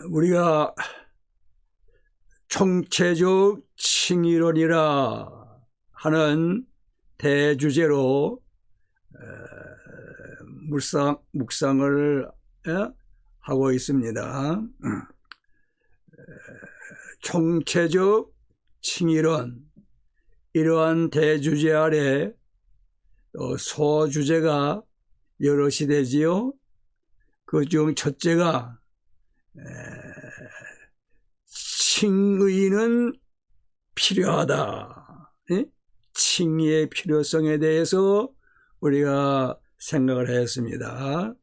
우리가 총체적 칭의론이라 하는 대주제로 묵상을 하고 있습니다. 총체적 칭의론, 이러한 대주제 아래 소주제가 여럿이 되지요. 그중 첫째가 칭의는 필요하다. 칭의의 필요성에 대해서 우리가 생각을 했습니다.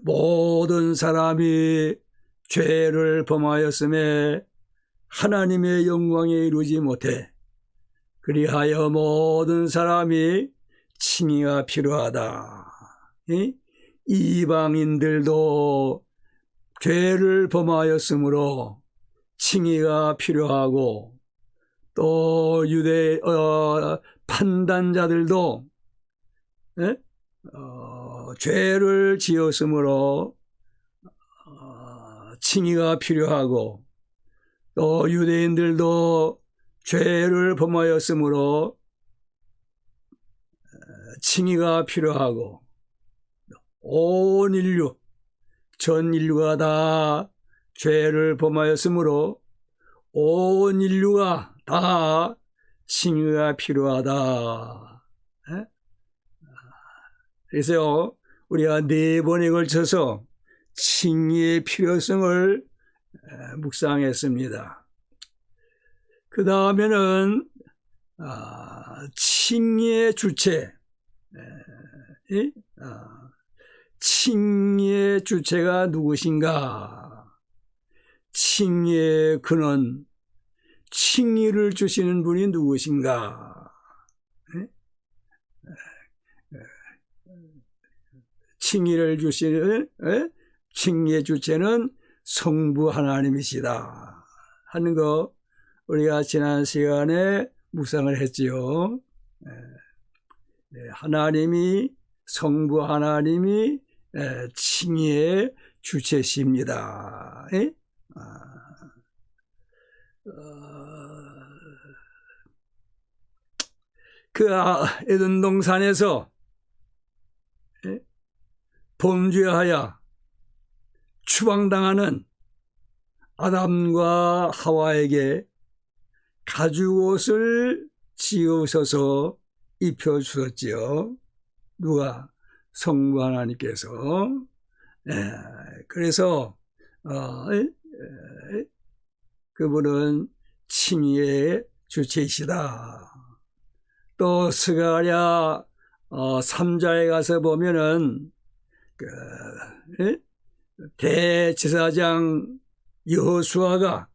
모든 사람이 죄를 범하였음에 하나님의 영광에 이르지 못해. 그리하여 모든 사람이 칭의가 필요하다. 이방인들도 죄를 범하였으므로 칭의가 필요하고, 또 유대 판단자들도 죄를 지었으므로 칭의가 필요하고, 또 유대인들도 죄를 범하였으므로 칭의가 필요하고, 온 인류, 전 인류가 다 죄를 범하였으므로 온 인류가 다 칭의가 필요하다. 그래서 우리가 4번에 걸쳐서 칭의의 필요성을 묵상했습니다. 그 다음에는 칭의의 주체, 칭의의 주체가 누구신가? 칭의의 근원, 칭의를 주시는 분이 누구신가? 칭의를 주시는 칭의의 주체는 성부 하나님이시다 하는 거 우리가 지난 시간에 묵상을 했지요. 하나님이, 성부 하나님이 칭의의 주체십니다. 그 에덴 동산에서 범죄하여 추방당하는 아담과 하와에게 가죽옷을 지으셔서 입혀주었지요. 누가? 성부 하나님께서. 그래서 그분은 칭의의 주체이시다. 또 스가랴 3장에 가서 보면은 대제사장 여호수아가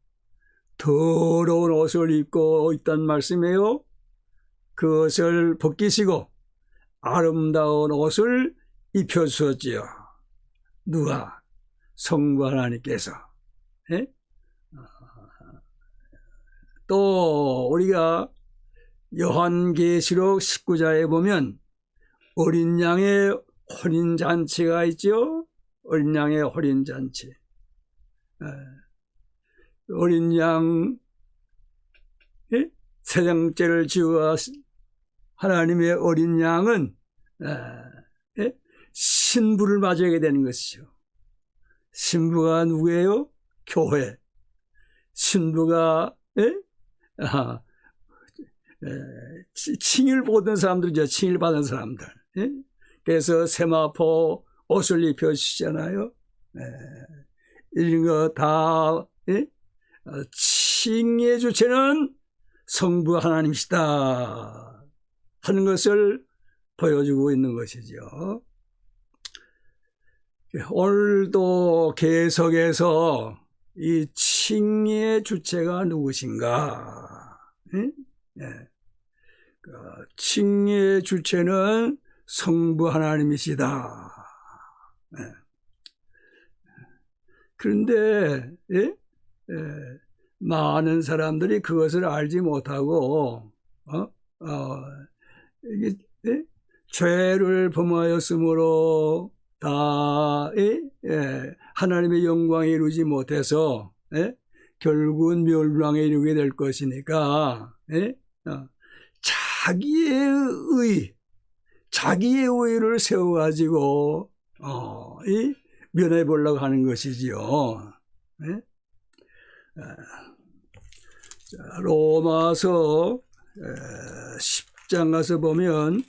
더러운 옷을 입고 있단 말씀이에요. 그것을 벗기시고 아름다운 옷을 입혀주었지요. 누가? 성부 하나님께서. 또 우리가 요한계시록 19장에 보면 어린 양의 혼인잔치가 있죠. 어린 양의 혼인잔치. 어린 양 세상죄를 지어 하나님의 어린 양은 신부를 맞이하게 되는 것이죠. 신부가 누구예요? 교회. 신부가 칭의를 받은 사람들이죠. 칭의를 받은 사람들. 그래서 세마포 옷을 입혀주시잖아요. 이런 거 다 칭의의 주체는 성부 하나님이시다 하는 것을 보여주고 있는 것이죠. 오늘도 계속해서 이 칭의의 주체가 누구신가? 칭의의 주체는 성부 하나님이시다. 그런데 많은 사람들이 그것을 알지 못하고 이게 죄를 범하였으므로 다 하나님의 영광에 이루지 못해서 결국은 멸망에 이르게 될 것이니까 자기의 의를 세워가지고 면해 보려고 하는 것이지요. 자, 로마서 10장 가서 보면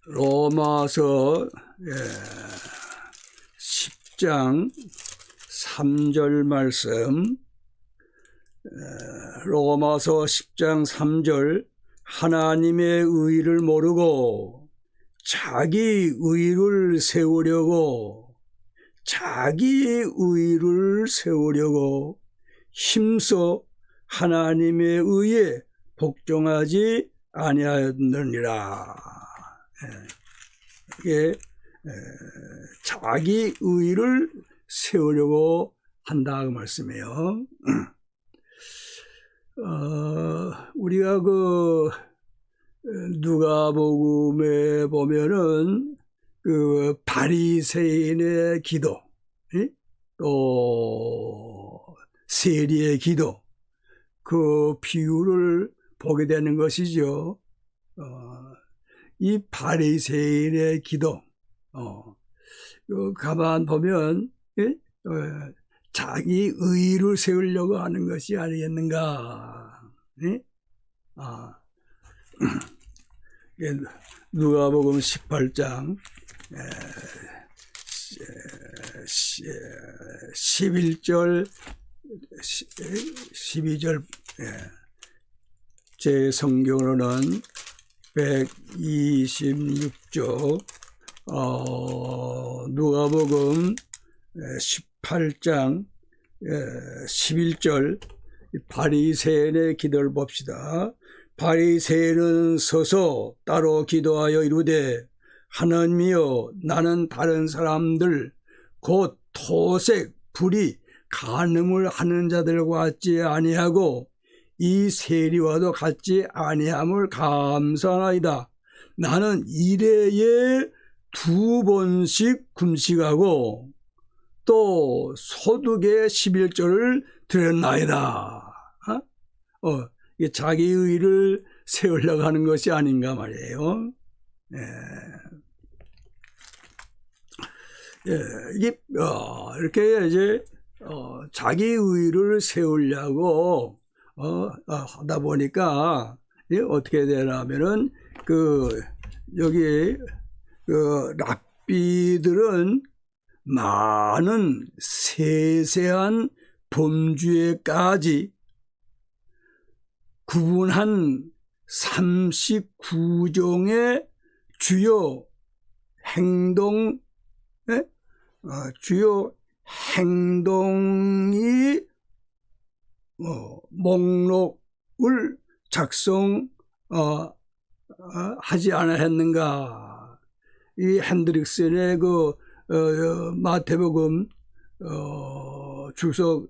로마서 10장 3절 말씀, 로마서 10장 3절, 하나님의 의를 모르고 자기 의를 세우려고 힘써 하나님의 의에 복종하지 아니하였느니라. 이게 자기 의를 세우려고 한다 그 말씀이에요. 우리가 그 누가복음에 보면은 그 바리새인의 기도, 또 세리의 기도, 그 비유를 보게 되는 것이죠. 이 바리새인의 기도, 가만 보면 자기 의를 세우려고 하는 것이 아니겠는가? 누가복음 18장 11절 12절, 제 성경으로는 126조, 누가복음 18장 11절, 바리새인의 기도를 봅시다. 바리새인은 서서 따로 기도하여 이르되, 하나님이여, 나는 다른 사람들 곧 토색, 불의, 간음을 하는 자들과 같지 아니하고 이 세리와도 같지 아니함을 감사하나이다. 나는 일해에 2번씩 금식하고 또 소득의 11조를 드렸나이다. 이게 자기 의를 세우려고 하는 것이 아닌가 말이에요. 이게 이렇게 이제 자기 의를 세우려고 하다 보니까 어떻게 되냐면은 여기 랍비들은 많은 세세한 범죄까지 구분한 39종의 주요 행동이 목록을 작성하지 않았는가? 이 핸드릭슨의 마태복음 주석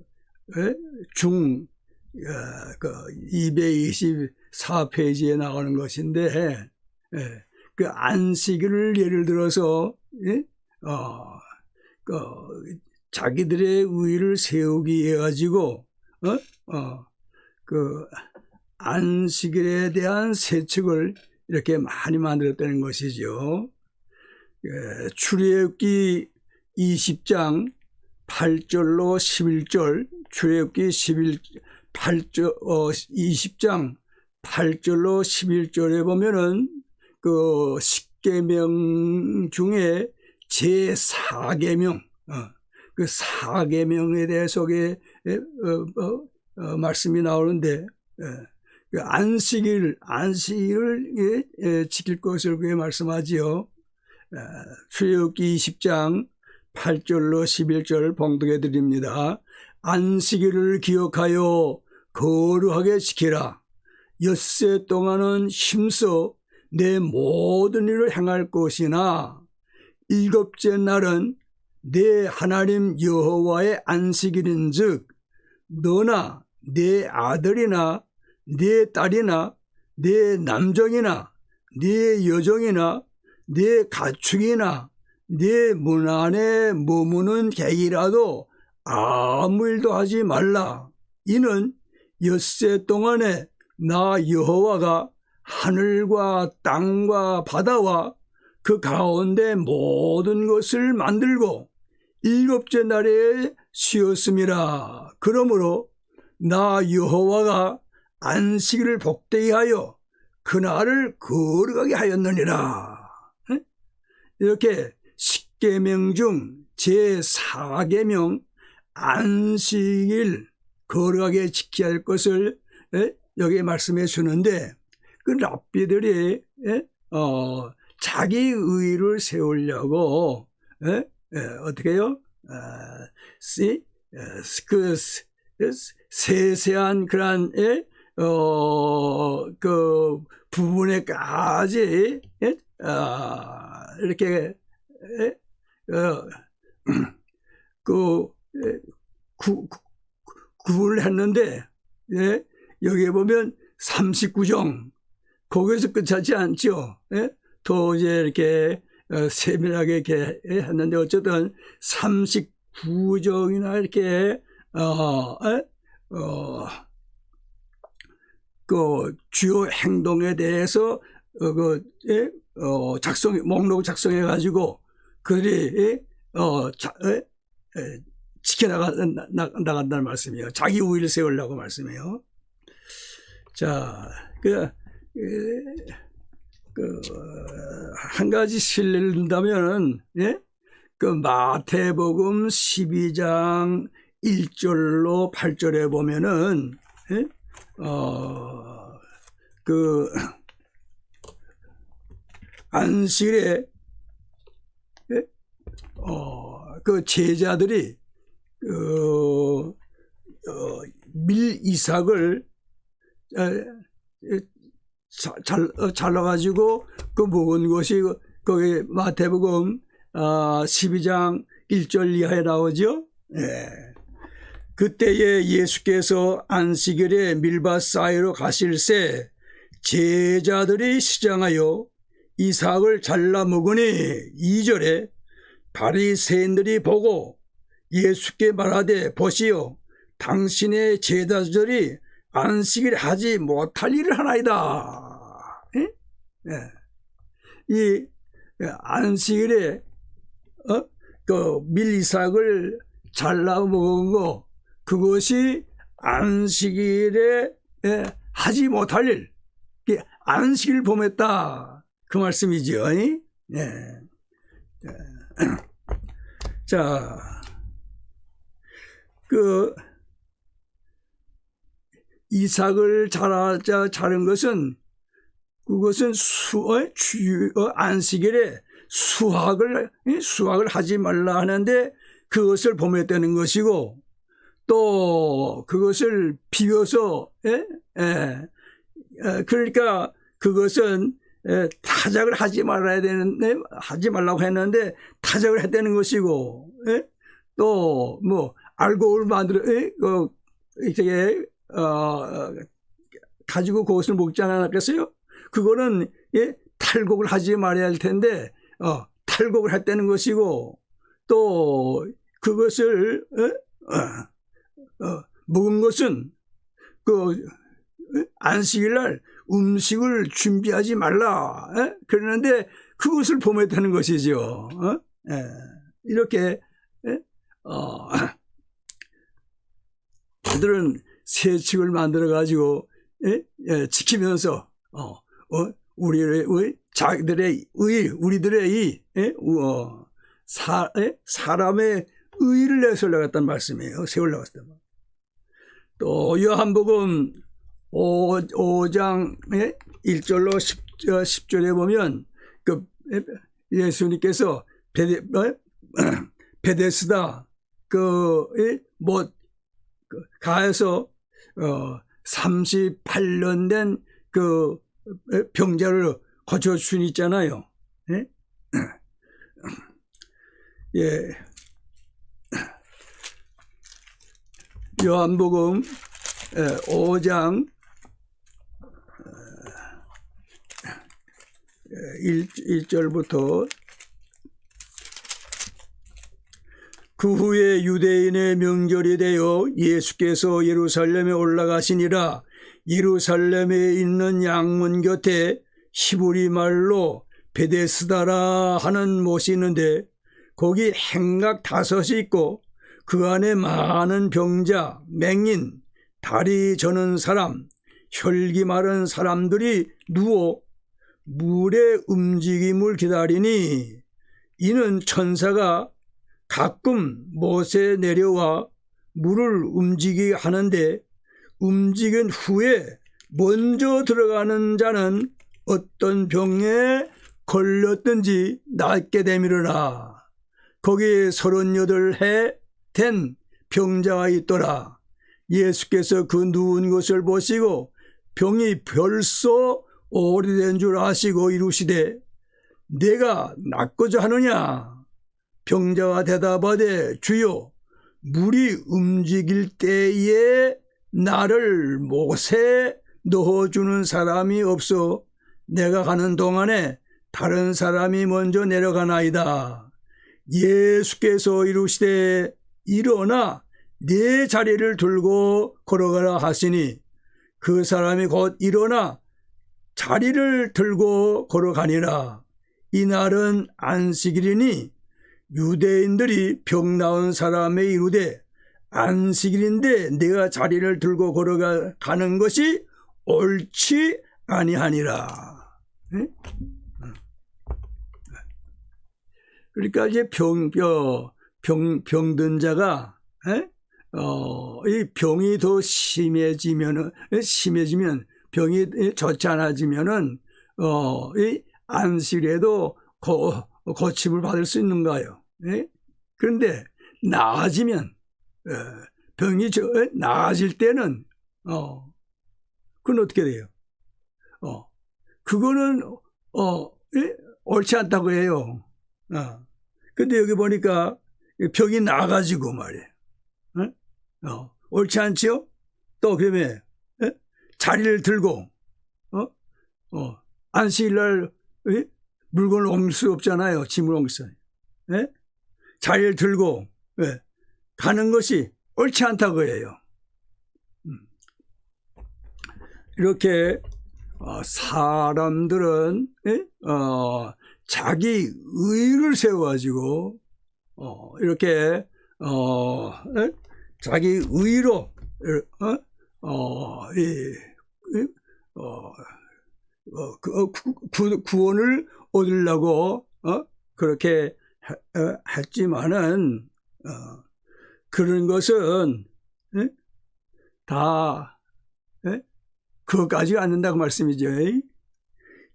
224페이지에 나오는 것인데, 그 안식일을 예를 들어서 자기들의 의를 세우기 위해 가지고 그 안식일에 대한 세칙을 이렇게 많이 만들었다는 것이죠. 출애굽기 20장 8절로 11절, 출애굽기 20장 8절로 11절에 보면은 그 10계명 중에 제4계명, 그 4계명에 대해서 말씀이 나오는데, 그 안식일을 지킬 것을 그게 말씀하지요. 출애굽기 20장 8절로 11절 봉독해 드립니다. 안식일을 기억하여 거룩하게 지키라. 엿새 동안은 힘써 내 모든 일을 행할 것이나 일곱째 날은 내 하나님 여호와의 안식일인즉 너나 내 아들이나 네 딸이나 네 남종이나 네 여종이나 네 가축이나 네 문 안에 머무는 객이라도 아무 일도 하지 말라. 이는 엿새 동안에 나 여호와가 하늘과 땅과 바다와 그 가운데 모든 것을 만들고 일곱째 날에 쉬었음이라. 그러므로 나 여호와가 안식일을 복되게 하여 그날을 거룩하게 하였느니라. 이렇게 10계명 중 제4계명 안식일 거룩하게 지켜야 할 것을 여기 말씀해 주는데, 그 랍비들이 자기 의를 세우려고 어떻게 해요? 그 세세한 그런 그 부분에까지 이렇게 구분을 했는데, 여기에 보면 39종 거기서 끝하지 않죠. 더 이제 이렇게 세밀하게 이렇게 했는데, 어쨌든 39종이나 이렇게 그 주요 행동에 대해서 목록 작성해 가지고 그들이 지켜나간다는 말씀이에요. 자기 우위를 세우려고 말씀이에요. 자, 한 가지 실례를 둔다면, 그 마태복음 12장 1절로 8절에 보면은, 그 안식일에 그 제자들이 밀이삭을 잘라가지고 그 먹은 것이 거기 마태복음 12장 1절 이하에 나오죠. 그때에 예수께서 안식일에 밀밭 사이로 가실새 제자들이 시장하여 이삭을 잘라 먹으니, 2절에 바리새인들이 보고 예수께 말하되 보시오, 당신의 제자들이 안식일에 하지 못할 일을 하나이다. 이 안식일에 그 밀이삭을 잘라 먹은 거, 그것이 안식일에 하지 못할 일, 안식일을 범했다, 그 말씀이죠. 자, 그 이삭을 자른 것은, 그것은 안식일에 수확을 하지 말라 하는데 그것을 범했다는 것이고, 또 그것을 비워서 그러니까 그것은 타작을 하지 말라고 했는데 타작을 했다는 것이고, 또 뭐 알코올 만들어 이렇게 가지고 그것을 먹지 않았겠어요? 그거는 탈곡을 하지 말아야 할 텐데 탈곡을 했다는 것이고, 또 그것을 먹은 것은 그 안식일날 음식을 준비하지 말라 그러는데 그것을 범했다는 것이죠. 이렇게 그들은 세칙을 만들어 가지고 지키면서 자기들의 우리들의 사람의 의를 내세우려고 했단 말씀이에요. 세우려고 했단 말이에요. 또 요한복음 5장 1절로 10절에 보면 그 예수님께서 베데스다 가에서 38년 된 그 병자를 고쳐준 있잖아요. 요한복음 5장 1절부터 그 후에 유대인의 명절이 되어 예수께서 예루살렘에 올라가시니라. 예루살렘에 있는 양문 곁에 히브리 말로 베데스다라 하는 못이 있는데 거기 행각 5이 있고 그 안에 많은 병자, 맹인, 다리 저는 사람, 혈기 마른 사람들이 누워 물의 움직임을 기다리니 이는 천사가 가끔 못에 내려와 물을 움직이게 하는데 움직인 후에 먼저 들어가는 자는 어떤 병에 걸렸든지 낫게 되미르라. 거기에 38해 된 병자가 있더라. 예수께서 그 누운 것을 보시고 병이 벌써 오래된 줄 아시고 이르시되 내가 낫고자 하느냐? 병자가 대답하되 주여 물이 움직일 때에 나를 못에 넣어주는 사람이 없어 내가 가는 동안에 다른 사람이 먼저 내려가나이다. 예수께서 이르시되 일어나 네 자리를 들고 걸어가라 하시니 그 사람이 곧 일어나 자리를 들고 걸어가니라. 이날은 안식일이니 유대인들이 병 나은 사람에 이르되 안식일인데 내가 자리를 들고 걸어가는 것이 옳지 아니하니라. 그러니까 이제 병든 자가 이 병이 더 심해지면 병이 좋지 않아지면은 이 안식일에도 고침을 받을 수 있는 거예요. 그런데 나아지면 병이 나아질 때는 그건 어떻게 돼요? 그거는 옳지 않다고 해요. 근데 여기 보니까 병이 나가지고 말이에요. 옳지 않지요? 또 그러면 자리를 들고 안식일날 물건을 옮길 수 없잖아요. 짐을 옮길 수 없어요. 자리를 들고 가는 것이 옳지 않다고 해요. 이렇게 사람들은 자기 의를 세워가지고 이렇게 자기 의로 구원을 얻으려고 그렇게 했지만은 그런 것은 다 그것까지 않는다고 말씀이죠.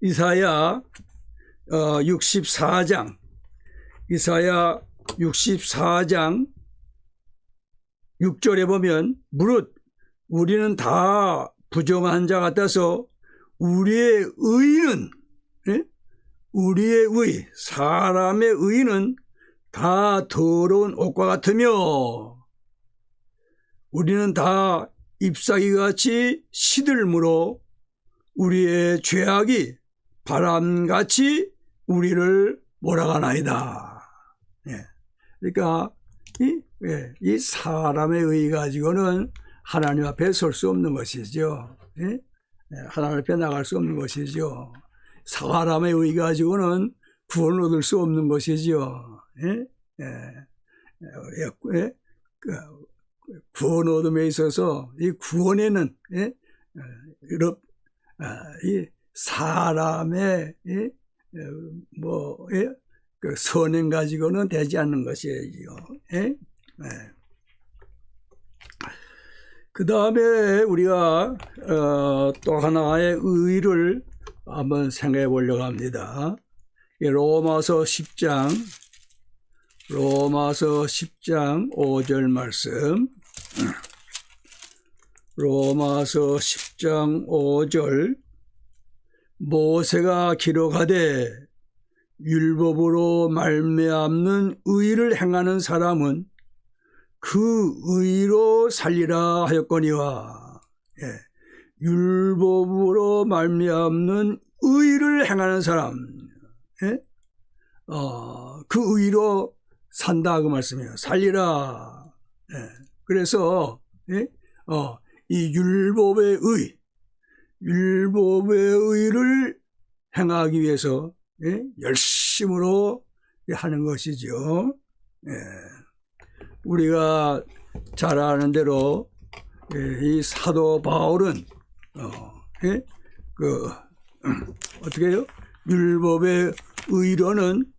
이사야 64장 이사야 64장 6절에 보면 무릇 우리는 다 부정한 자 같아서 우리의 의는 우리의 의 사람의 의는 다 더러운 옷과 같으며 우리는 다 잎사귀같이 시들므로 우리의 죄악이 바람같이 우리를 몰아가나이다. 그러니까 이 사람의 의 가지고는 하나님 앞에 설 수 없는 것이죠. 하나님 앞에 나갈 수 없는 것이죠. 사람의 의 가지고는 구원을 얻을 수 없는 것이죠. 구원 얻음에 있어서 이 구원에는 이 사람의 그 선행 가지고는 되지 않는 것이죠. 그 다음에 우리가 또 하나의 의를 한번 생각해 보려고 합니다. 로마서 10장 5절 말씀. 로마서 10장 5절. 모세가 기록하되 율법으로 말미암는 의를 행하는 사람은 그 의로 살리라 하였거니와. 율법으로 말미암는 의를 행하는 사람, 예? 그 의로 산다 그 말씀이에요. 살리라. 예. 그래서 예? 이 율법의 의를 행하기 위해서 예? 열심으로 하는 것이죠. 예. 우리가 잘 아는 대로 예, 이 사도 바울은 예? 어떻게 해요? 율법의 의로는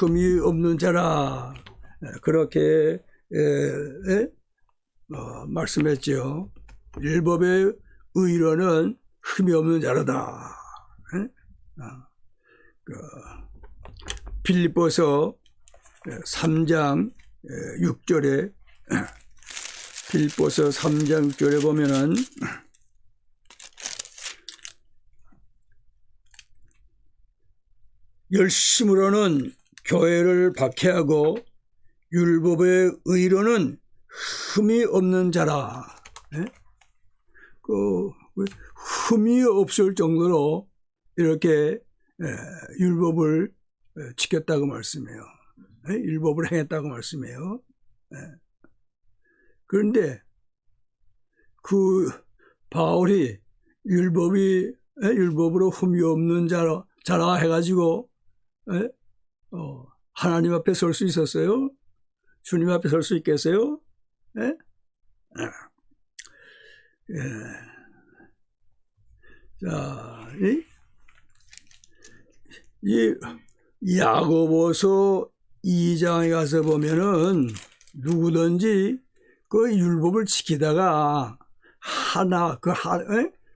흠이 없는 자라 그렇게 말씀했죠. 율법의 의로는 흠이 없는 자라다. 빌립보서 3장 6절에 빌립보서 3장 6절에 보면은 열심으로는 교회를 박해하고 율법의 의로는 흠이 없는 자라. 예? 흠이 없을 정도로 이렇게 율법을 지켰다고 말씀해요. 율법을 행했다고 말씀해요. 그런데 그 바울이 율법으로 흠이 없는 자라 해가지고 하나님 앞에 설 수 있었어요? 주님 앞에 설 수 있겠어요? 자, 이 야고보서 2장에 가서 보면은 누구든지 그 율법을 지키다가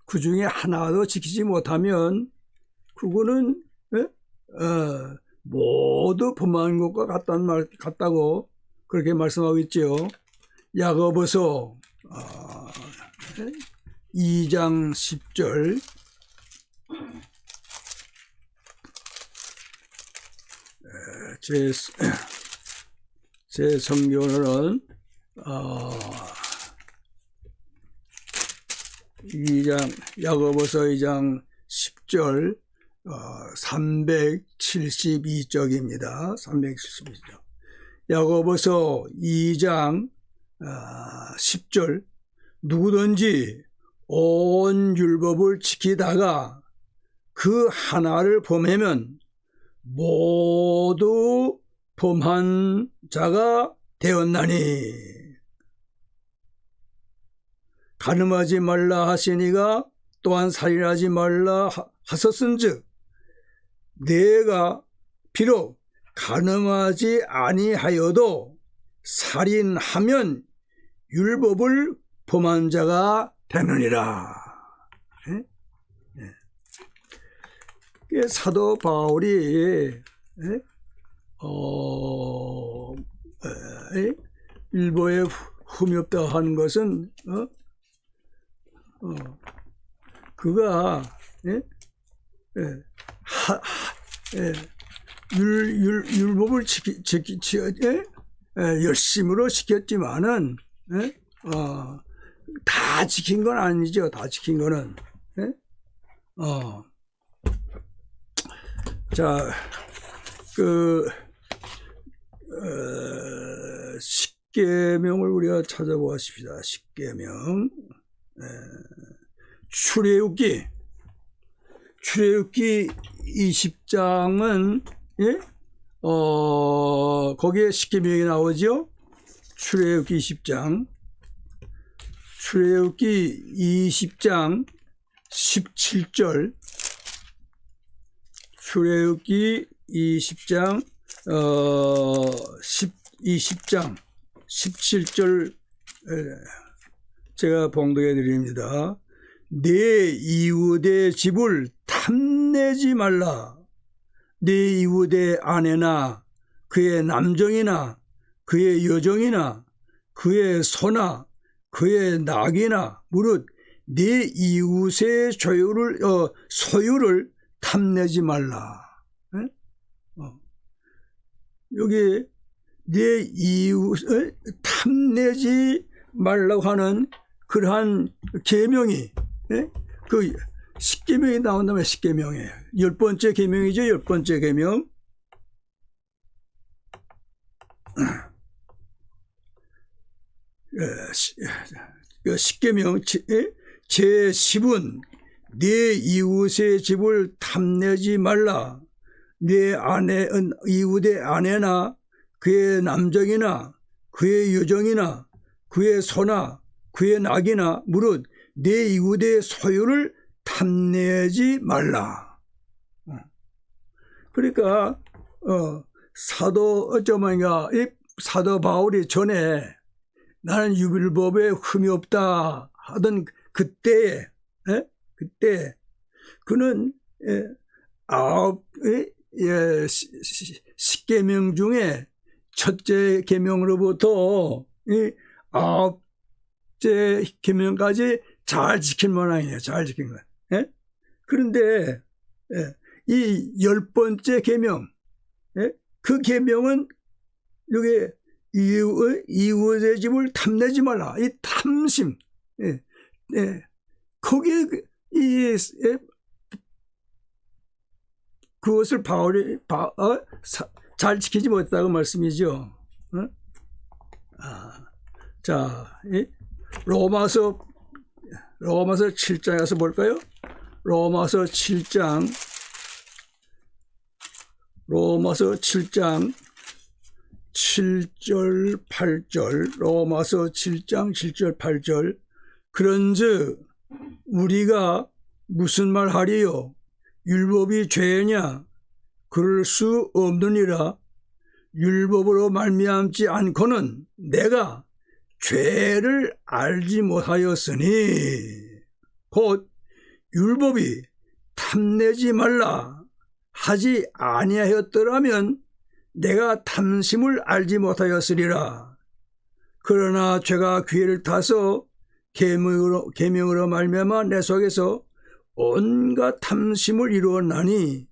그 중에 하나도 지키지 못하면 그거는 모두 범한 것과 같다고 그렇게 말씀하고 있죠. 야고보서 2장 10절 제 성경으로는 야고보서 2장 10절 372쪽입니다. 372쪽. 야고보서 2장 10절 누구든지 온 율법을 지키다가 그 하나를 범하면 모두 범한 자가 되었나니 간음하지 말라 하시니가 또한 살인하지 말라 하셨은즉 내가 비록 간음하지 아니하여도 살인하면 율법을 범한 자가 되느니라. 사도 바울이 율법에 흠이 없다 하는 것은 그가 율법을 열심으로 지켰지만은 다 지킨 건 아니죠. 다 지킨 거는 자, 십계명을 우리가 찾아보십시다. 십계명. 출애굽기 20장은 거기에 십계명이 나오죠. 출애굽기 20장 17절 출애굽기 20장 17절 제가 봉독해 드립니다. 내 이웃의 집을 탐내지 말라. 내 이웃의 아내나 그의 남정이나 그의 여정이나 그의 소나 그의 낙이나 무릇 내 이웃의 소유를 탐내지 말라. 여기 내 이웃을 탐내지 말라고 하는 그러한 계명이 그 십계명이 나온다면 십계명이에요. 10번째 계명이죠. 10번째 계명. 십계명 제10은 내 이웃의 집을 탐내지 말라. 내 아내는 이웃의 아내나 그의 남정이나 그의 여종이나 그의 소나 그의 낙이나 무릇 내 이웃의 소유를 탐내지 말라. 그러니까 사도 바울이 전에 나는 율법에 흠이 없다 하던 그때 그는 십계명 중에 첫째 계명으로부터 9째 계명까지 잘 지킨 모양이에요. 잘 지킨 거예요. 그런데 이 10번째 계명, 그 계명은 여기 이웃의 집을 탐내지 말라. 이 탐심, 거기에 그것을 바울이 잘 지키지 못했다고 말씀이죠. 자, 로마서 7장에서 볼까요? 로마서 7장 7절 8절 로마서 7장 7절 8절 그런즉 우리가 무슨 말 하리요? 율법이 죄냐? 그럴 수 없느니라. 율법으로 말미암지 않고는 내가 죄를 알지 못하였으니 곧 율법이 탐내지 말라 하지 아니하였더라면 내가 탐심을 알지 못하였으리라. 그러나 죄가 기회를 타서 계명으로 말미암아 내 속에서 온갖 탐심을 이루었나니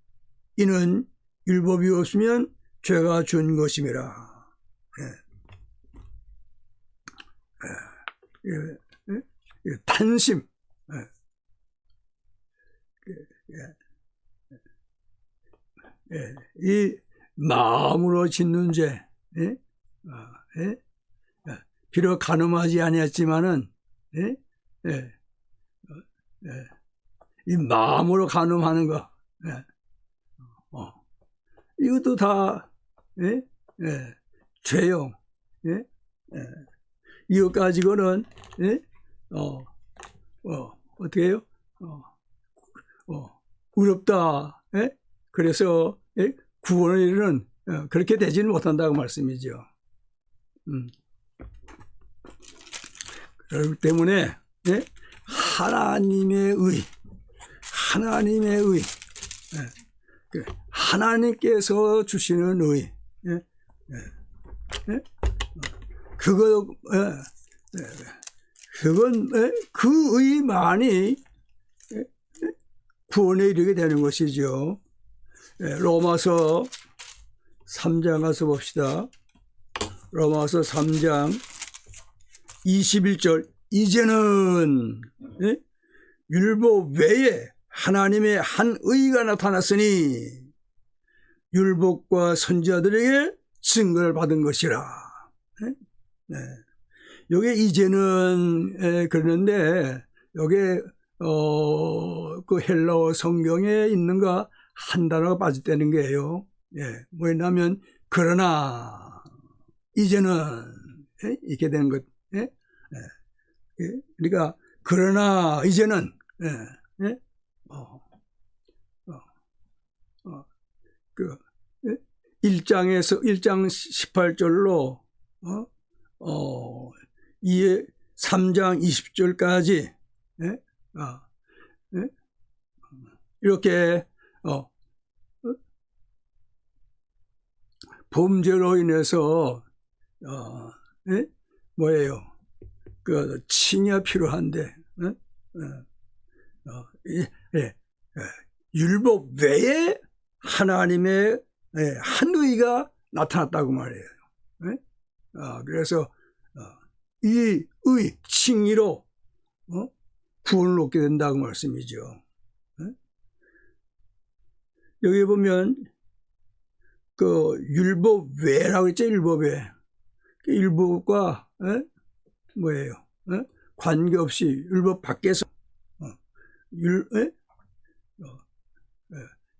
이는 율법이 없으면 죄가 준 것임이라. 탐심. 이 마음으로 짓는 죄. 비록 간음하지 아니었지만은 이 마음으로 간음하는 거, 이것도 다 죄요. 이것 가지고는 어떻게 해요? 어렵다. 그래서 구원의 일은 그렇게 되지는 못한다고 말씀이죠. 그렇기 때문에 하나님의 의, 하나님께서 주시는 의, 그건 그 의만이 구원에 이르게 되는 것이죠. 로마서 3장 가서 봅시다. 로마서 3장 21절 이제는 율법 외에 하나님의 한 의가 나타났으니 율법과 선지자들에게 증거를 받은 것이라. 여기 이제는 그러는데 여기 그 헬라어 성경에 있는가 한 단어가 빠졌다는 거예요. 뭐냐면 그러나 이제는 이렇게 되는 것. 그러니까 그러나 이제는 그 1장 18절로 3장 20절까지 이렇게 범죄로 인해서 뭐예요? 그 칭의가 필요한데 율법 외에 하나님의 한 의가 나타났다고 말해요. 그래서 이 의 칭의로 구원을 얻게 된다고 말씀이죠. 여기 보면 그 율법 외라고 했죠. 율법 외. 율법과 뭐예요? 관계없이 율법 밖에서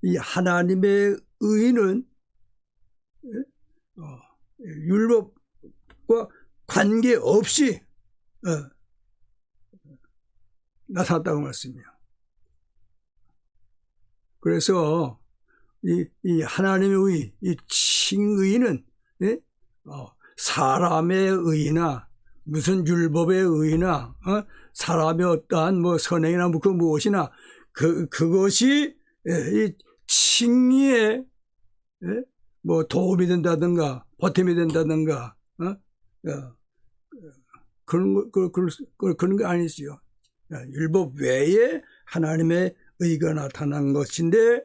이 하나님의 의는 율법과 관계없이 나타났다고 말씀이에요. 그래서 이 하나님의 의, 이 칭의는 사람의 의나 무슨 율법의 의나 사람의 어떠한 뭐 선행이나 뭐 그 무엇이나 그것이 이 칭의에 뭐 도움이 된다든가 보탬이 된다든가 그런 거 아니지요. 율법 외에 하나님의 의가 나타난 것인데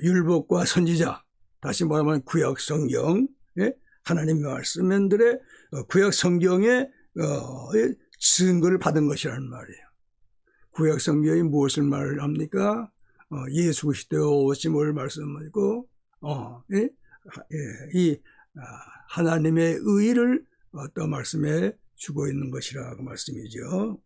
율법과 선지자, 다시 말하면 구약 성경, 하나님의 말씀들의 구약 성경의 증거를 받은 것이라는 말이에요. 구약 성경이 무엇을 말합니까? 예수 그리스도의 오심을 말씀하고 이 하나님의 의를 또 말씀해 주고 있는 것이라고 말씀이죠.